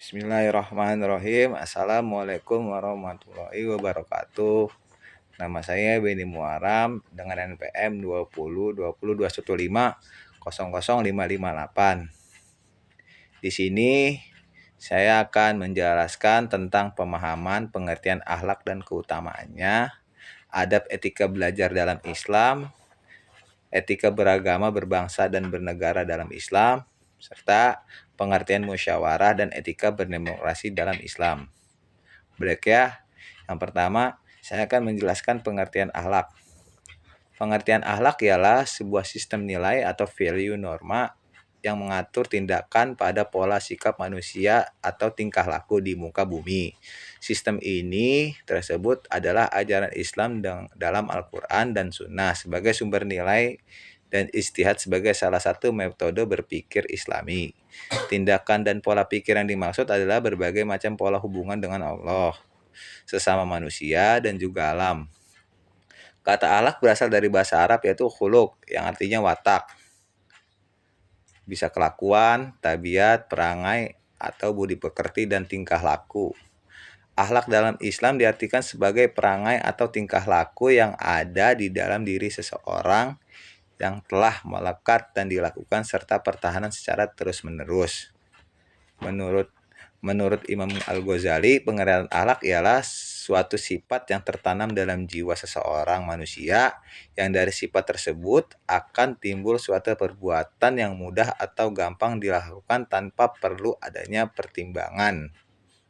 Bismillahirrahmanirrahim. Assalamualaikum warahmatullahi wabarakatuh. Nama saya Beni Muaram dengan NPM 202021500558. Di sini saya akan menjelaskan tentang pemahaman, pengertian akhlak dan keutamaannya, adab etika belajar dalam Islam, etika beragama, berbangsa dan bernegara dalam Islam, serta pengertian musyawarah dan etika berdemokrasi dalam Islam. Baik ya, yang pertama saya akan menjelaskan pengertian akhlak. Pengertian akhlak ialah sebuah sistem nilai atau value norma yang mengatur tindakan pada pola sikap manusia atau tingkah laku di muka bumi. Sistem ini tersebut adalah ajaran Islam dalam Al-Quran dan Sunnah sebagai sumber nilai dan ijtihad sebagai salah satu metode berpikir Islami. Tindakan dan pola pikir yang dimaksud adalah berbagai macam pola hubungan dengan Allah, sesama manusia, dan juga alam. Kata akhlak berasal dari bahasa Arab yaitu khuluq yang artinya watak. Bisa kelakuan, tabiat, perangai, atau budi pekerti dan tingkah laku. Akhlak dalam Islam diartikan sebagai perangai atau tingkah laku yang ada di dalam diri seseorang yang telah melekat dan dilakukan serta pertahanan secara terus-menerus. Menurut Imam Al-Ghazali, pengertian akhlak ialah suatu sifat yang tertanam dalam jiwa seseorang manusia yang dari sifat tersebut akan timbul suatu perbuatan yang mudah atau gampang dilakukan tanpa perlu adanya pertimbangan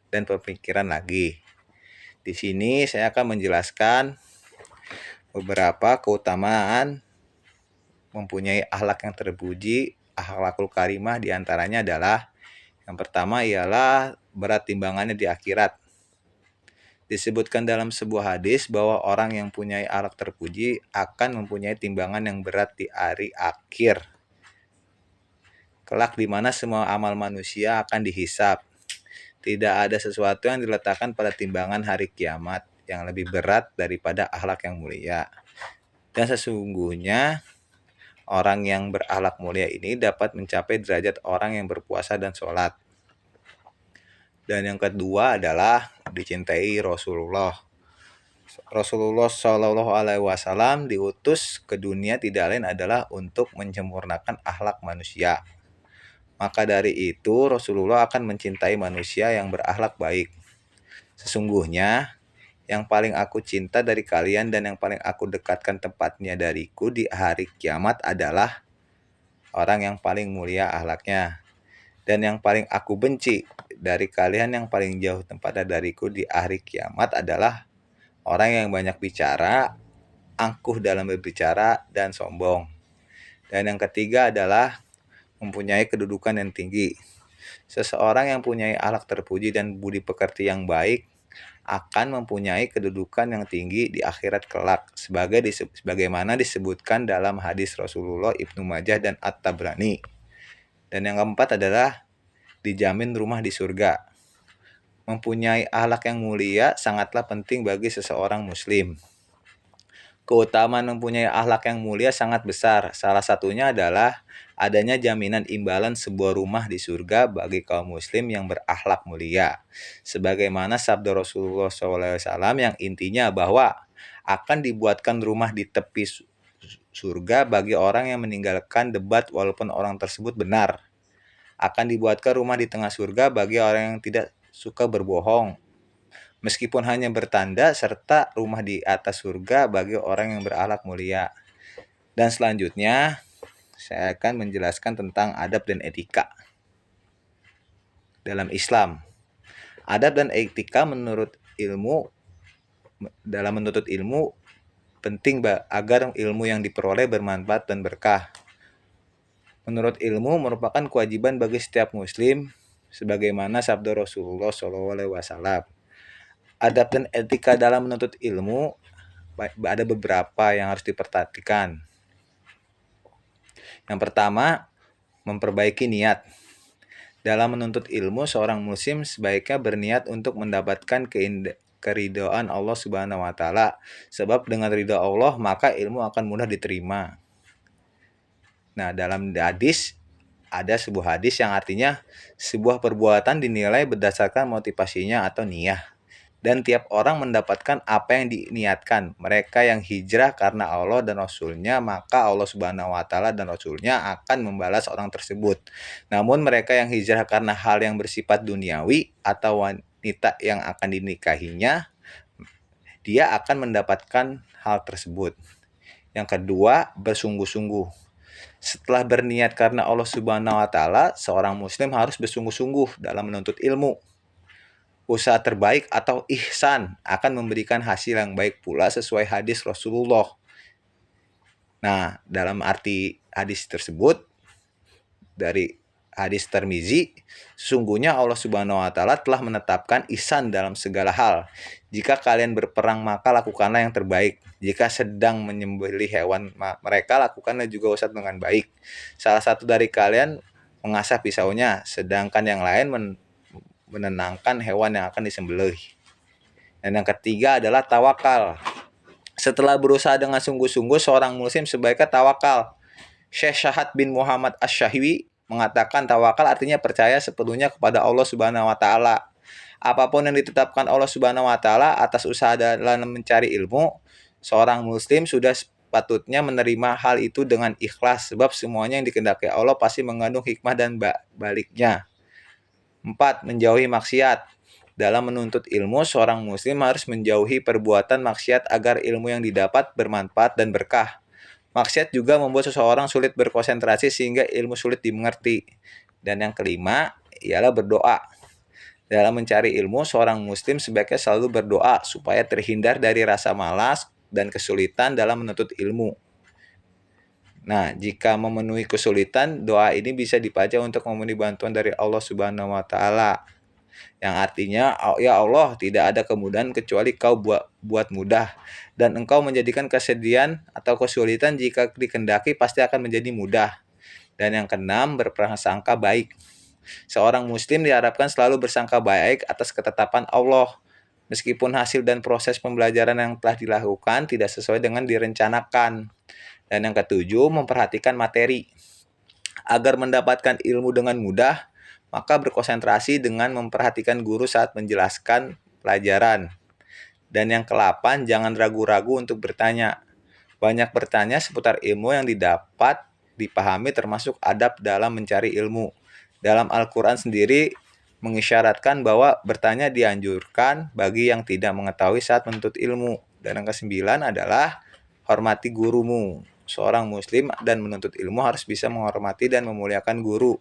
dan pemikiran lagi. Di sini saya akan menjelaskan beberapa keutamaan mempunyai akhlak yang terpuji. Akhlakul karimah diantaranya adalah yang pertama ialah berat timbangannya di akhirat. Disebutkan dalam sebuah hadis bahwa orang yang punya akhlak terpuji akan mempunyai timbangan yang berat di hari akhir. Kelak di mana semua amal manusia akan dihisap. Tidak ada sesuatu yang diletakkan pada timbangan hari kiamat yang lebih berat daripada akhlak yang mulia. Dan sesungguhnya orang yang berakhlak mulia ini dapat mencapai derajat orang yang berpuasa dan sholat. Dan yang kedua adalah dicintai Rasulullah. Rasulullah Shallallahu Alaihi Wasallam diutus ke dunia tidak lain adalah untuk menyempurnakan akhlak manusia. Maka dari itu Rasulullah akan mencintai manusia yang berakhlak baik. Sesungguhnya yang paling aku cinta dari kalian dan yang paling aku dekatkan tempatnya dariku di hari kiamat adalah orang yang paling mulia akhlaknya. Dan yang paling aku benci dari kalian yang paling jauh tempatnya dariku di hari kiamat adalah orang yang banyak bicara, angkuh dalam berbicara, dan sombong. Dan yang ketiga adalah mempunyai kedudukan yang tinggi. Seseorang yang mempunyai akhlak terpuji dan budi pekerti yang baik akan mempunyai kedudukan yang tinggi di akhirat kelak sebagaimana disebutkan dalam hadis Rasulullah Ibnu Majah dan At-Tabrani. Dan yang keempat adalah dijamin rumah di surga. Mempunyai akhlak yang mulia sangatlah penting bagi seseorang muslim. Keutamaan mempunyai akhlak yang mulia sangat besar. Salah satunya adalah adanya jaminan imbalan sebuah rumah di surga bagi kaum muslim yang berakhlak mulia. Sebagaimana sabda Rasulullah SAW yang intinya bahwa akan dibuatkan rumah di tepi surga bagi orang yang meninggalkan debat walaupun orang tersebut benar. Akan dibuatkan rumah di tengah surga bagi orang yang tidak suka berbohong, meskipun hanya bertanda, serta rumah di atas surga bagi orang yang berakhlak mulia. Dan selanjutnya, saya akan menjelaskan tentang adab dan etika dalam Islam. Adab dan etika dalam menuntut ilmu penting agar ilmu yang diperoleh bermanfaat dan berkah. Menurut ilmu merupakan kewajiban bagi setiap muslim, sebagaimana sabda Rasulullah SAW. Adab dan etika dalam menuntut ilmu ada beberapa yang harus diperhatikan. Yang pertama, memperbaiki niat. Dalam menuntut ilmu, seorang muslim sebaiknya berniat untuk mendapatkan keridhaan Allah Subhanahu wa taala. Sebab dengan ridha Allah, maka ilmu akan mudah diterima. Nah, dalam hadis ada sebuah hadis yang artinya sebuah perbuatan dinilai berdasarkan motivasinya atau niyah. Dan tiap orang mendapatkan apa yang diniatkan. Mereka yang hijrah karena Allah dan Rasulnya, maka Allah Subhanahu wa Ta'ala dan Rasulnya akan membalas orang tersebut. Namun mereka yang hijrah karena hal yang bersifat duniawi atau wanita yang akan dinikahinya, dia akan mendapatkan hal tersebut. Yang kedua, bersungguh-sungguh. Setelah berniat karena Allah Subhanahu wa Ta'ala, seorang muslim harus bersungguh-sungguh dalam menuntut ilmu. Usaha terbaik atau ihsan akan memberikan hasil yang baik pula sesuai hadis Rasulullah. Nah, dalam arti hadis tersebut dari hadis Tirmizi, sesungguhnya Allah Subhanahu wa Ta'ala telah menetapkan ihsan dalam segala hal. Jika kalian berperang, maka lakukanlah yang terbaik. Jika sedang menyembelih hewan mereka, lakukanlah juga usaha dengan baik. Salah satu dari kalian mengasah pisaunya, sedangkan yang lain menenangkan hewan yang akan disembelih. Dan yang ketiga adalah tawakal. Setelah berusaha dengan sungguh-sungguh, seorang muslim sebaiknya tawakal. Syekh Syahad bin Muhammad Asy-Syahwi mengatakan tawakal artinya percaya sepenuhnya kepada Allah Subhanahu wa Ta'ala. Apapun yang ditetapkan Allah Subhanahu wa Ta'ala atas usaha dalam mencari ilmu, seorang muslim sudah sepatutnya menerima hal itu dengan ikhlas, sebab semuanya yang dikehendaki Allah pasti mengandung hikmah dan baliknya. 4. Menjauhi maksiat. Dalam menuntut ilmu, seorang muslim harus menjauhi perbuatan maksiat agar ilmu yang didapat bermanfaat dan berkah. Maksiat juga membuat seseorang sulit berkonsentrasi sehingga ilmu sulit dimengerti. Dan yang kelima ialah berdoa. Dalam mencari ilmu, seorang muslim sebaiknya selalu berdoa supaya terhindar dari rasa malas dan kesulitan dalam menuntut ilmu. Nah, jika memenuhi kesulitan, doa ini bisa dibaca untuk memenuhi bantuan dari Allah Subhanahu wa Ta'ala. Yang artinya, ya Allah, tidak ada kemudahan kecuali Kau buat mudah, dan Engkau menjadikan kesedihan atau kesulitan jika dikehendaki pasti akan menjadi mudah. Dan yang keenam, berprasangka baik. Seorang muslim diharapkan selalu bersangka baik atas ketetapan Allah, meskipun hasil dan proses pembelajaran yang telah dilakukan tidak sesuai dengan direncanakan. Dan yang ketujuh, memperhatikan materi. Agar mendapatkan ilmu dengan mudah, maka berkonsentrasi dengan memperhatikan guru saat menjelaskan pelajaran. Dan yang ke-8, jangan ragu-ragu untuk bertanya. Banyak bertanya seputar ilmu yang didapat dipahami termasuk adab dalam mencari ilmu. Dalam Al-Quran sendiri mengisyaratkan bahwa bertanya dianjurkan bagi yang tidak mengetahui saat menuntut ilmu. Dan yang ke-9 adalah hormati gurumu. Seorang muslim dan menuntut ilmu harus bisa menghormati dan memuliakan guru,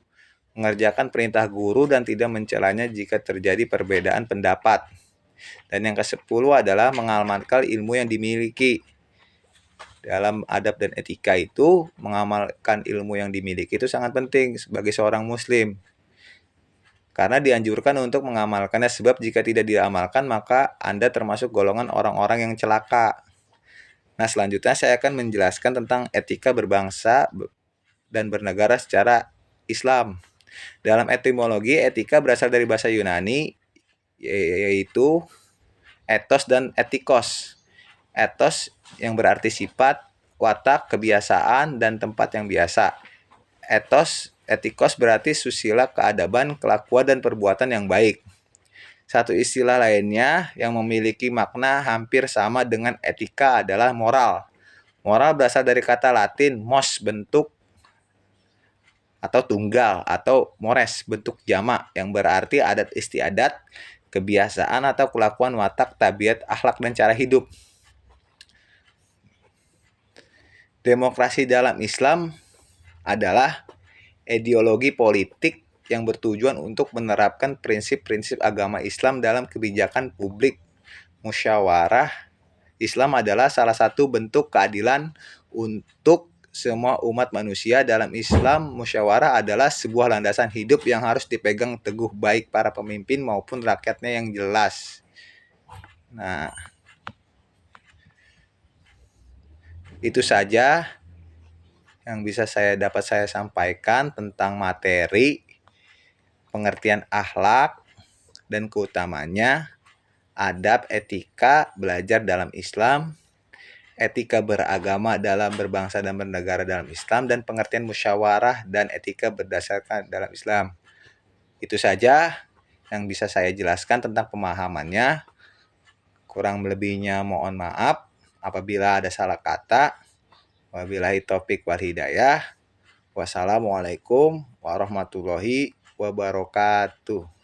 mengerjakan perintah guru dan tidak mencelanya jika terjadi perbedaan pendapat. Dan yang ke-10 adalah mengamalkan ilmu yang dimiliki. Dalam adab dan etika itu, mengamalkan ilmu yang dimiliki itu sangat penting bagi seorang muslim. Karena dianjurkan untuk mengamalkannya, sebab jika tidak diamalkan maka Anda termasuk golongan orang-orang yang celaka. Nah, selanjutnya saya akan menjelaskan tentang etika berbangsa dan bernegara secara Islam. Dalam etimologi, etika berasal dari bahasa Yunani, yaitu ethos dan etikos. Ethos yang berarti sifat, watak, kebiasaan, dan tempat yang biasa. Etikos berarti susila, keadaban, kelakuan, dan perbuatan yang baik. Satu istilah lainnya yang memiliki makna hampir sama dengan etika adalah moral. Moral berasal dari kata Latin mos, bentuk atau tunggal, atau mores, bentuk jamak, yang berarti adat istiadat, kebiasaan atau kelakuan, watak, tabiat, akhlak, dan cara hidup. Demokrasi dalam Islam adalah ideologi politik yang bertujuan untuk menerapkan prinsip-prinsip agama Islam dalam kebijakan publik. Musyawarah Islam adalah salah satu bentuk keadilan untuk semua umat manusia. Dalam Islam, musyawarah adalah sebuah landasan hidup yang harus dipegang teguh baik para pemimpin maupun rakyatnya yang jelas. Nah, itu saja yang bisa dapat saya sampaikan tentang materi pengertian akhlak dan keutamanya, adab, etika, belajar dalam Islam, etika beragama dalam berbangsa dan bernegara dalam Islam, dan pengertian musyawarah dan etika berdasarkan dalam Islam. Itu saja yang bisa saya jelaskan tentang pemahamannya. Kurang lebihnya mohon maaf apabila ada salah kata. Wabillahi taufik wal hidayah. Wassalamualaikum warahmatullahi wabarakatuh.